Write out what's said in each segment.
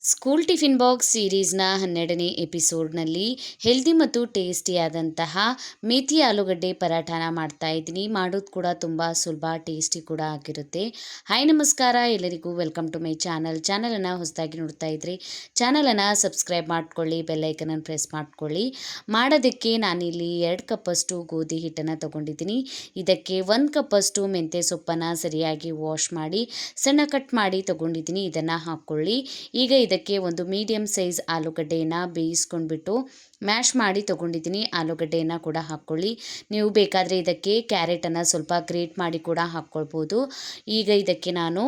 School tiffin box ಸೀರೀಸ್ನ 12ನೇ ಎಪಿಸೋಡ್ನಲ್ಲಿ healthy ಮತ್ತು ಟೇಸ್ಟಿಯಾದಂತಹ ಮೇಥಿ ಆಲೂಗಡ್ಡೆ ಪರಾಠನ ಮಾಡ್ತಾ ಇದ್ದೀನಿ. ಮಾಡೋದು ಕೂಡ ತುಂಬ ಸುಲಭ, ಟೇಸ್ಟಿ ಕೂಡ ಆಗಿರುತ್ತೆ. ಹಾಯ್ ನಮಸ್ಕಾರ ಎಲ್ಲರಿಗೂ, ವೆಲ್ಕಮ್ ಟು ಮೈ ಚಾನಲನ್ನು ಹೊಸದಾಗಿ ನೋಡ್ತಾ ಇದ್ರಿ ಚಾನಲನ್ನು ಸಬ್ಸ್ಕ್ರೈಬ್ ಮಾಡ್ಕೊಳ್ಳಿ, ಬೆಲ್ಲೈಕನನ್ನು ಪ್ರೆಸ್ ಮಾಡ್ಕೊಳ್ಳಿ. ಮಾಡೋದಕ್ಕೆ ನಾನಿಲ್ಲಿ 2 ಕಪ್ಪಷ್ಟು ಗೋಧಿ ಹಿಟ್ಟನ್ನು ತೊಗೊಂಡಿದ್ದೀನಿ. ಇದಕ್ಕೆ 1 ಕಪ್ಪಷ್ಟು ಮೆಂತ್ಯ ಸೊಪ್ಪನ್ನು ಸರಿಯಾಗಿ ವಾಶ್ ಮಾಡಿ ಸಣ್ಣ ಕಟ್ ಮಾಡಿ ತೊಗೊಂಡಿದ್ದೀನಿ. ಇದನ್ನು ಹಾಕ್ಕೊಳ್ಳಿ. ಈಗ ಇದಕ್ಕೆ ಒಂದು ಮೀಡಿಯಮ್ ಸೈಜ್ ಆಲೂಗಡ್ಡೆಯನ್ನು ಬೇಯಿಸ್ಕೊಂಡ್ಬಿಟ್ಟು ಮ್ಯಾಶ್ ಮಾಡಿ ತೊಗೊಂಡಿದ್ದೀನಿ. ಆಲೂಗಡ್ಡೆಯನ್ನು ಕೂಡ ಹಾಕ್ಕೊಳ್ಳಿ. ನೀವು ಬೇಕಾದರೆ ಇದಕ್ಕೆ ಕ್ಯಾರೆಟನ್ನು ಸ್ವಲ್ಪ ಗ್ರೇಟ್ ಮಾಡಿ ಕೂಡ ಹಾಕ್ಕೊಳ್ಬೋದು. ಈಗ ಇದಕ್ಕೆ ನಾನು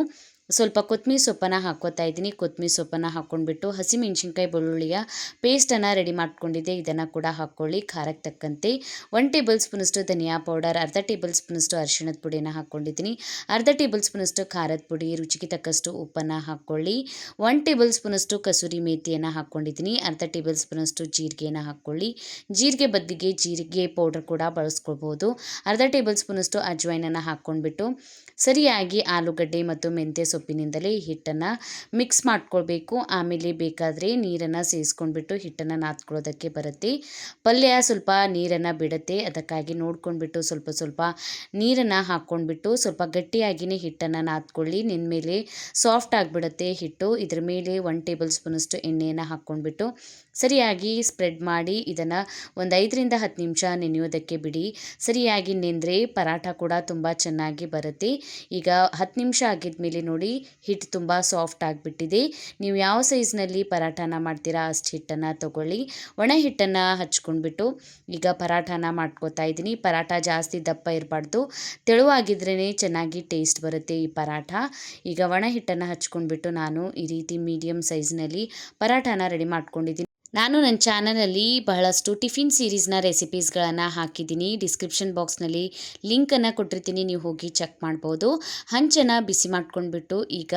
ಸ್ವಲ್ಪ ಕೊತ್ತಂಬರಿ ಸೊಪ್ಪನ್ನು ಹಾಕ್ಕೋತಾ ಇದ್ದೀನಿ. ಕೊತ್ತಂಬರಿ ಸೊಪ್ಪನ್ನು ಹಾಕ್ಕೊಂಡ್ಬಿಟ್ಟು ಹಸಿಮೆಣ್ಸಿನ್ಕಾಯಿ ಬೆಳ್ಳುಳ್ಳಿಯ ಪೇಸ್ಟನ್ನು ರೆಡಿ ಮಾಡ್ಕೊಂಡಿದ್ದೆ, ಇದನ್ನು ಕೂಡ ಹಾಕ್ಕೊಳ್ಳಿ. ಖಾರಕ್ಕೆ ತಕ್ಕಂತೆ 1 ಟೇಬಲ್ ಸ್ಪೂನಷ್ಟು ಧನಿಯಾ ಪೌಡರ್, ಅರ್ಧ ಟೇಬಲ್ ಸ್ಪೂನಷ್ಟು ಅರಿಶಿಣದ ಪುಡಿಯನ್ನು ಹಾಕ್ಕೊಂಡಿದ್ದೀನಿ. ಅರ್ಧ ಟೇಬಲ್ ಸ್ಪೂನಷ್ಟು ಖಾರದ ಪುಡಿ, ರುಚಿಗೆ ತಕ್ಕಷ್ಟು ಉಪ್ಪನ್ನು ಹಾಕ್ಕೊಳ್ಳಿ. 1 ಟೇಬಲ್ ಸ್ಪೂನಷ್ಟು ಕಸೂರಿ ಮೇಥಿಯನ್ನು ಹಾಕ್ಕೊಂಡಿದ್ದೀನಿ. ಅರ್ಧ ಟೇಬಲ್ ಸ್ಪೂನಷ್ಟು ಜೀರಿಗೆಯನ್ನು ಹಾಕ್ಕೊಳ್ಳಿ. ಜೀರಿಗೆ ಬದಲಿಗೆ ಜೀರಿಗೆ ಪೌಡರ್ ಕೂಡ ಬಳಸ್ಕೊಳ್ಬೋದು. ಅರ್ಧ ಟೇಬಲ್ ಸ್ಪೂನಷ್ಟು ಅಜ್ವೈನನ್ನು ಹಾಕ್ಕೊಂಡ್ಬಿಟ್ಟು ಸರಿಯಾಗಿ ಆಲೂಗಡ್ಡೆ ಮತ್ತು ಮೆಂತ್ಯ ಸೊಪ್ಪಿನಿಂದಲೇ ಹಿಟ್ಟನ್ನು ಮಿಕ್ಸ್ ಮಾಡ್ಕೊಳ್ಬೇಕು. ಆಮೇಲೆ ಬೇಕಾದರೆ ನೀರನ್ನು ಸೇರಿಸ್ಕೊಂಡ್ಬಿಟ್ಟು ಹಿಟ್ಟನ್ನು ನಾದ್ಕೊಳ್ಳೋದಕ್ಕೆ ಬರುತ್ತೆ. ಪಲ್ಯ ಸ್ವಲ್ಪ ನೀರನ್ನು ಬಿಡುತ್ತೆ, ಅದಕ್ಕಾಗಿ ನೋಡ್ಕೊಂಡ್ಬಿಟ್ಟು ಸ್ವಲ್ಪ ಸ್ವಲ್ಪ ನೀರನ್ನು ಹಾಕ್ಕೊಂಡ್ಬಿಟ್ಟು ಸ್ವಲ್ಪ ಗಟ್ಟಿಯಾಗಿಯೇ ಹಿಟ್ಟನ್ನು ನಾದ್ಕೊಳ್ಳಿ. ನೆನ್ಮೇಲೆ ಸಾಫ್ಟ್ ಆಗಿಬಿಡುತ್ತೆ ಹಿಟ್ಟು. ಇದ್ರ ಮೇಲೆ 1 ಟೇಬಲ್ ಸ್ಪೂನಷ್ಟು ಎಣ್ಣೆಯನ್ನು ಹಾಕ್ಕೊಂಡ್ಬಿಟ್ಟು ಸರಿಯಾಗಿ ಸ್ಪ್ರೆಡ್ ಮಾಡಿ ಇದನ್ನು ಒಂದು 5ರಿಂದ 10 ನಿಮಿಷ ನೆನೆಯೋದಕ್ಕೆ ಬಿಡಿ. ಸರಿಯಾಗಿ ನೆಂದರೆ ಪರಾಠ ಕೂಡ ತುಂಬ ಚೆನ್ನಾಗಿ ಬರುತ್ತೆ. ಈಗ 10 ನಿಮಿಷ ಆಗಿದ ಮೇಲೆ ನೋಡಿ, ಹಿಟ್ಟು ತುಂಬ ಸಾಫ್ಟ್ ಆಗಿಬಿಟ್ಟಿದೆ. ನೀವು ಯಾವ ಸೈಜ್ನಲ್ಲಿ ಪರಾಠನ ಮಾಡ್ತೀರಾ ಅಷ್ಟು ಹಿಟ್ಟನ್ನು ತೊಗೊಳ್ಳಿ. ಒಣ ಹಿಟ್ಟನ್ನು ಹಚ್ಕೊಂಡ್ಬಿಟ್ಟು ಈಗ ಪರಾಠನ ಮಾಡ್ಕೋತಾ ಇದ್ದೀನಿ. ಪರಾಠ ಜಾಸ್ತಿ ದಪ್ಪ ಇರಬಾರ್ದು, ತೆಳುವಾಗಿದ್ರೇ ಚೆನ್ನಾಗಿ ಟೇಸ್ಟ್ ಬರುತ್ತೆ ಈ ಪರಾಠ. ಈಗ ಒಣ ಹಿಟ್ಟನ್ನು ಹಚ್ಕೊಂಡ್ಬಿಟ್ಟು ನಾನು ಈ ರೀತಿ ಮೀಡಿಯಮ್ ಸೈಜ್ನಲ್ಲಿ ಪರಾಠನ ರೆಡಿ ಮಾಡ್ಕೊಂಡಿದ್ದೀನಿ. ನಾನು ನನ್ನ ಚಾನಲಲ್ಲಿ ಬಹಳಷ್ಟು ಟಿಫಿನ್ ಸೀರೀಸ್ನ ರೆಸಿಪೀಸ್ಗಳನ್ನು ಹಾಕಿದ್ದೀನಿ. ಡಿಸ್ಕ್ರಿಪ್ಷನ್ ಬಾಕ್ಸ್ನಲ್ಲಿ ಲಿಂಕನ್ನು ಕೊಟ್ಟಿರ್ತೀನಿ, ನೀವು ಹೋಗಿ ಚೆಕ್ ಮಾಡ್ಬೋದು. ಹಂಚನ್ನು ಬಿಸಿ ಮಾಡ್ಕೊಂಡ್ಬಿಟ್ಟು ಈಗ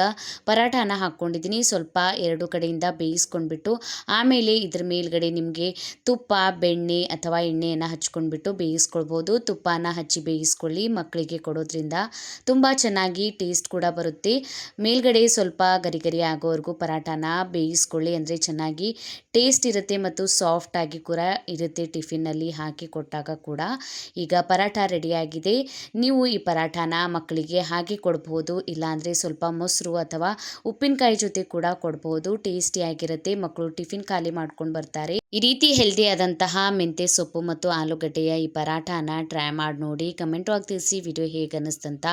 ಪರಾಠನ ಹಾಕ್ಕೊಂಡಿದ್ದೀನಿ. ಸ್ವಲ್ಪ 2 ಕಡೆಯಿಂದ ಬೇಯಿಸ್ಕೊಂಡ್ಬಿಟ್ಟು ಆಮೇಲೆ ಇದ್ರ ಮೇಲ್ಗಡೆ ನಿಮಗೆ ತುಪ್ಪ, ಬೆಣ್ಣೆ ಅಥವಾ ಎಣ್ಣೆಯನ್ನು ಹಚ್ಕೊಂಡ್ಬಿಟ್ಟು ಬೇಯಿಸ್ಕೊಳ್ಬೋದು. ತುಪ್ಪನ ಹಚ್ಚಿ ಬೇಯಿಸ್ಕೊಳ್ಳಿ, ಮಕ್ಕಳಿಗೆ ಕೊಡೋದ್ರಿಂದ ತುಂಬ ಚೆನ್ನಾಗಿ ಟೇಸ್ಟ್ ಕೂಡ ಬರುತ್ತೆ. ಮೇಲ್ಗಡೆ ಸ್ವಲ್ಪ ಗರಿ ಗರಿ ಆಗೋವರೆಗೂ ಪರಾಠನ ಬೇಯಿಸ್ಕೊಳ್ಳಿ, ಅಂದರೆ ಚೆನ್ನಾಗಿ ಟೇಸ್ಟ್ ಇರುತ್ತೆ ಮತ್ತು ಸಾಫ್ಟ್ ಆಗಿ ಕೂಡ ಇರುತ್ತೆ ಟಿಫಿನ್ನಲ್ಲಿ ಹಾಕಿ ಕೊಟ್ಟಾಗ ಕೂಡ. ಈಗ ಪರಾಠ ರೆಡಿಯಾಗಿದೆ. ನೀವು ಈ ಪರಾಠನ ಮಕ್ಕಳಿಗೆ ಹಾಕಿ ಕೊಡ್ಬೋದು, ಇಲ್ಲಾಂದರೆ ಸ್ವಲ್ಪ ಮೊಸರು ಅಥವಾ ಉಪ್ಪಿನಕಾಯಿ ಜೊತೆ ಕೂಡ ಕೊಡ್ಬೋದು. ಟೇಸ್ಟಿಯಾಗಿರುತ್ತೆ, ಮಕ್ಕಳು ಟಿಫಿನ್ ಖಾಲಿ ಮಾಡ್ಕೊಂಡು ಬರ್ತಾರೆ. ಈ ರೀತಿ ಹೆಲ್ದಿ ಆದಂತಹ ಮೆಂತ್ಯ ಸೊಪ್ಪು ಮತ್ತು ಆಲೂಗಡ್ಡೆಯ ಈ ಪರಾಠನ ಟ್ರೈ ಮಾಡಿ ನೋಡಿ. ಕಮೆಂಟ್ ಆಗಿ ತಿಳಿಸಿ ವಿಡಿಯೋ ಹೇಗೆ ಅನ್ನಿಸ್ತಂತ.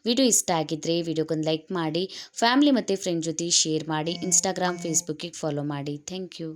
ವಿಡಿಯೋ ಇಷ್ಟ ಆಗಿದ್ದರೆ ವಿಡಿಯೋಗೊಂದು ಲೈಕ್ ಮಾಡಿ, ಫ್ಯಾಮಿಲಿ ಮತ್ತು ಫ್ರೆಂಡ್ ಜೊತೆ ಶೇರ್ ಮಾಡಿ, ಇನ್ಸ್ಟಾಗ್ರಾಮ್ ಫೇಸ್ಬುಕ್ಕಿಗೆ ಫಾಲೋ ಮಾಡಿ. Thank you.